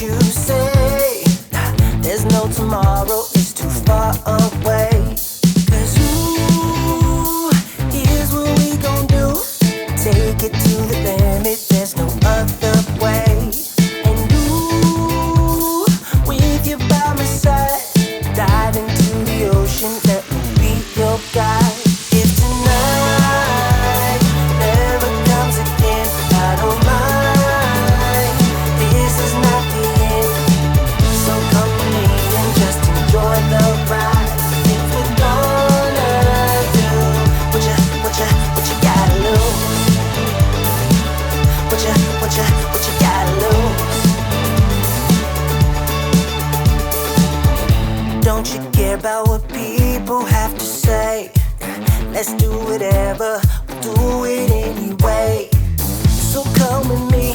you say there's no tomorrow, it's too far away. 'Cause ooh, here's what we gon' do. Take it to the limit, there's no other way. And ooh, with you by my side, dive into the ocean, let me be your guide. If tonight never comes again, I don't mind. This is not the end, so come with me and just enjoy the ride. If we're gonna do what you gotta lose. What you gotta lose. Don't you care about what people have to say? Let's do whatever, we'll do it anyway. So come with me